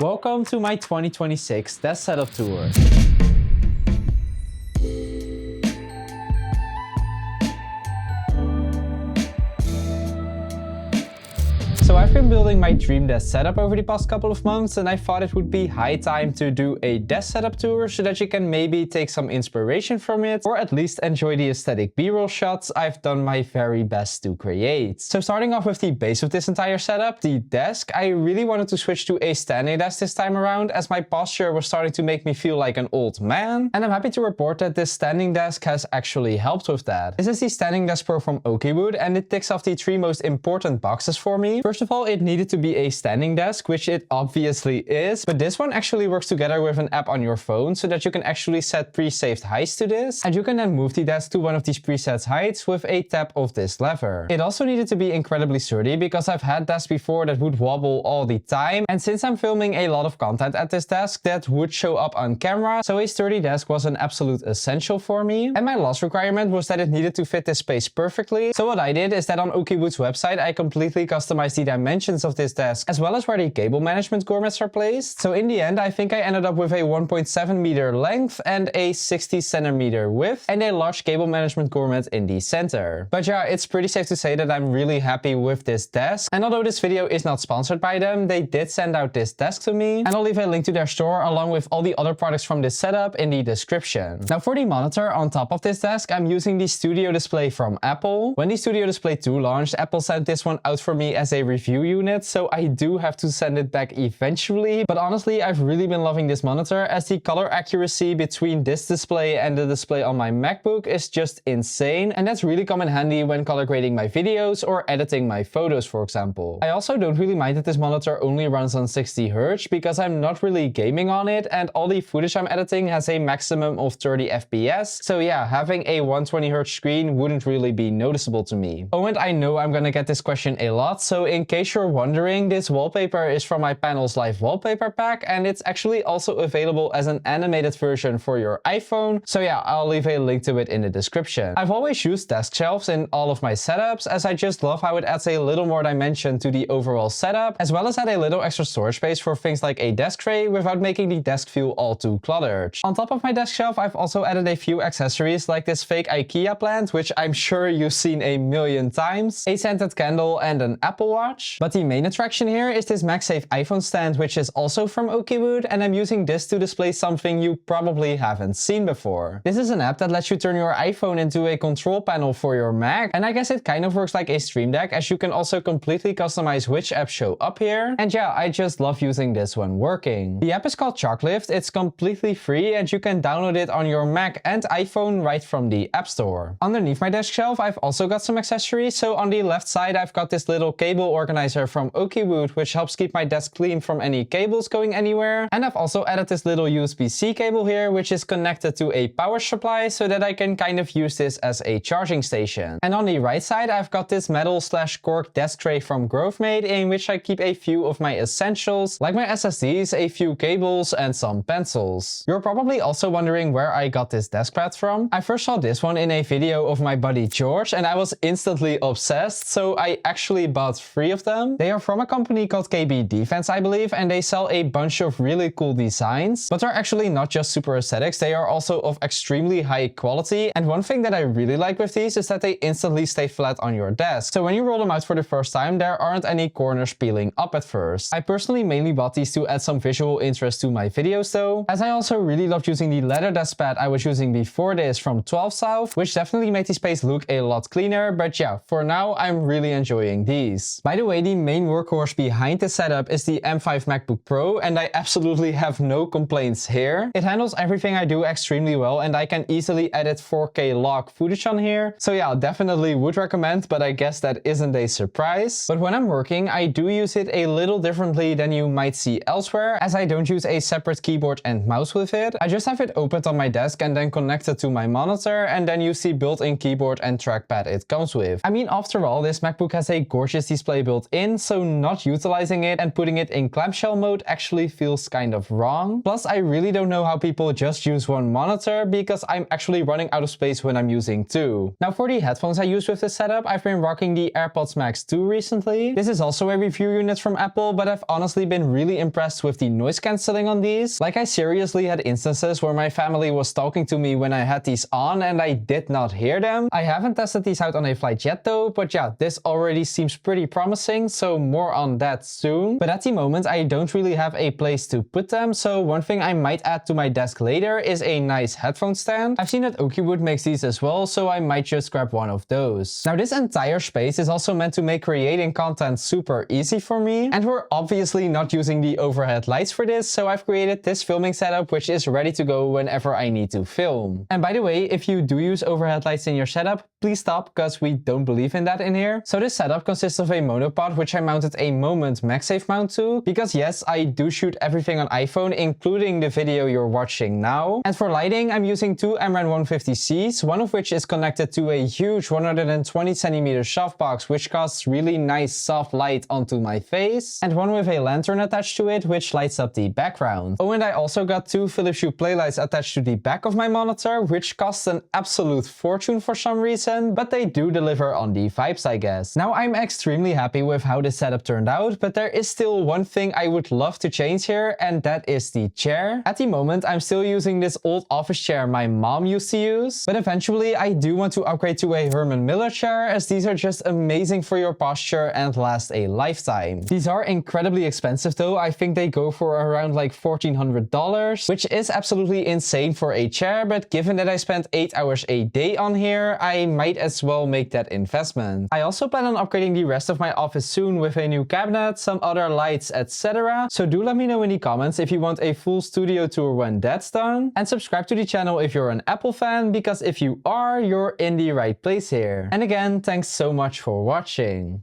Welcome to my 2026 desk setup tour. So I've been building my dream desk setup over the past couple of months, and I thought it would be high time to do a desk setup tour so that you can maybe take some inspiration from it, or at least enjoy the aesthetic B-roll shots I've done my very best to create. So starting off with the base of this entire setup, the desk, I really wanted to switch to a standing desk this time around as my posture was starting to make me feel like an old man, and I'm happy to report that this standing desk has actually helped with that. This is the Standing Desk Pro from Oakwood, and it ticks off the three most important boxes for me. First of all, it needed to be a standing desk, which it obviously is, but this one actually works together with an app on your phone so that you can actually set pre-saved heights to this, and you can then move the desk to one of these preset heights with a tap of this lever. It also needed to be incredibly sturdy because I've had desks before that would wobble all the time, and since I'm filming a lot of content at this desk that would show up on camera, so a sturdy desk was an absolute essential for me. And my last requirement was that it needed to fit this space perfectly. So what I did is that on Oakwood's website I completely customized the dimensions of this desk as well as where the cable management grommets are placed. So in the end I think I ended up with a 1.7 meter length and a 60 centimeter width and a large cable management grommet in the center. But yeah, it's pretty safe to say that I'm really happy with this desk, and although this video is not sponsored by them, they did send out this desk to me, and I'll leave a link to their store along with all the other products from this setup in the description. Now for the monitor on top of this desk, I'm using the Studio Display from Apple. When the Studio Display 2 launched, Apple sent this one out for me as a review unit, so I do have to send it back eventually. But honestly, I've really been loving this monitor as the color accuracy between this display and the display on my MacBook is just insane, and that's really come in handy when color grading my videos or editing my photos, for example. I also don't really mind that this monitor only runs on 60 Hz because I'm not really gaming on it, and all the footage I'm editing has a maximum of 30 FPS. So yeah, having a 120 Hz screen wouldn't really be noticeable to me. Oh, and I know I'm gonna get this question a lot, so in case you're wondering, this wallpaper is from my Panels Live wallpaper pack, and it's actually also available as an animated version for your iPhone. So yeah, I'll leave a link to it in the description. I've always used desk shelves in all of my setups as I just love how it adds a little more dimension to the overall setup, as well as add a little extra storage space for things like a desk tray without making the desk feel all too cluttered. On top of my desk shelf, I've also added a few accessories like this fake IKEA plant, which I'm sure you've seen a million times, a scented candle, and an Apple Watch. But the main attraction here is this MagSafe iPhone stand, which is also from Oakwood, and I'm using this to display something you probably haven't seen before. This is an app that lets you turn your iPhone into a control panel for your Mac, and I guess it kind of works like a Stream Deck as you can also completely customize which apps show up here. And yeah, I just love using this when working. The app is called Chalklift, it's completely free and you can download it on your Mac and iPhone right from the App Store. Underneath my desk shelf, I've also got some accessories. So on the left side, I've got this little cable organizer from Oakwood, which helps keep my desk clean from any cables going anywhere. And I've also added this little USB-C cable here, which is connected to a power supply so that I can kind of use this as a charging station. And on the right side, I've got this metal/cork desk tray from GrowthMate in which I keep a few of my essentials, like my SSDs, a few cables, and some pencils. You're probably also wondering where I got this desk pad from. I first saw this one in a video of my buddy George, and I was instantly obsessed, so I actually bought 3 of them. They are from a company called KB Defense, I believe, and they sell a bunch of really cool designs, but they're actually not just super aesthetics, they are also of extremely high quality. And one thing that I really like with these is that they instantly stay flat on your desk. So when you roll them out for the first time, there aren't any corners peeling up at first. I personally mainly bought these to add some visual interest to my videos though, as I also really loved using the leather desk pad I was using before this from 12 South, which definitely made the space look a lot cleaner. But yeah, for now I'm really enjoying these. By the way, the main workhorse behind this setup is the M5 MacBook Pro, and I absolutely have no complaints here. It handles everything I do extremely well, and I can easily edit 4K log footage on here. So yeah, definitely would recommend, but I guess that isn't a surprise. But when I'm working, I do use it a little differently than you might see elsewhere, as I don't use a separate keyboard and mouse with it. I just have it opened on my desk and then connected to my monitor, and then use the built-in keyboard and trackpad it comes with. I mean, after all, this MacBook has a gorgeous display built in, in, so not utilizing it and putting it in clamshell mode actually feels kind of wrong. Plus, I really don't know how people just use one monitor because I'm actually running out of space when I'm using two. Now for the headphones I use with this setup, I've been rocking the AirPods Max 2 recently. This is also a review unit from Apple, but I've honestly been really impressed with the noise cancelling on these. Like, I seriously had instances where my family was talking to me when I had these on and I did not hear them. I haven't tested these out on a flight yet though, but yeah, this already seems pretty promising, so more on that soon. But at the moment I don't really have a place to put them, so one thing I might add to my desk later is a nice headphone stand. I've seen that Okiwood makes these as well, so I might just grab one of those. Now this entire space is also meant to make creating content super easy for me, and we're obviously not using the overhead lights for this, so I've created this filming setup which is ready to go whenever I need to film. And by the way, if you do use overhead lights in your setup, please stop, because we don't believe in that in here. So this setup consists of a monopod which I mounted a Moment MagSafe mount to, because yes, I do shoot everything on iPhone, including the video you're watching now. And for lighting, I'm using two Amran 150Cs, one of which is connected to a huge 120cm softbox which casts really nice soft light onto my face, and one with a lantern attached to it which lights up the background. Oh, and I also got two Philips Hue playlights attached to the back of my monitor, which cost an absolute fortune for some reason, but they do deliver on the vibes, I guess. Now I'm extremely happy with how this setup turned out, but there is still one thing I would love to change here, and that is the chair. At the moment I'm still using this old office chair my mom used to use, but eventually I do want to upgrade to a Herman Miller chair, as these are just amazing for your posture and last a lifetime. These are incredibly expensive though. I think they go for around like $1,400, which is absolutely insane for a chair, but given that I spent 8 hours a day on here, I might as well make that investment. I also plan on upgrading the rest of my office soon with a new cabinet, some other lights, etc. So do let me know in the comments if you want a full studio tour when that's done, and subscribe to the channel if you're an Apple fan, because if you are, you're in the right place here. And again, thanks so much for watching.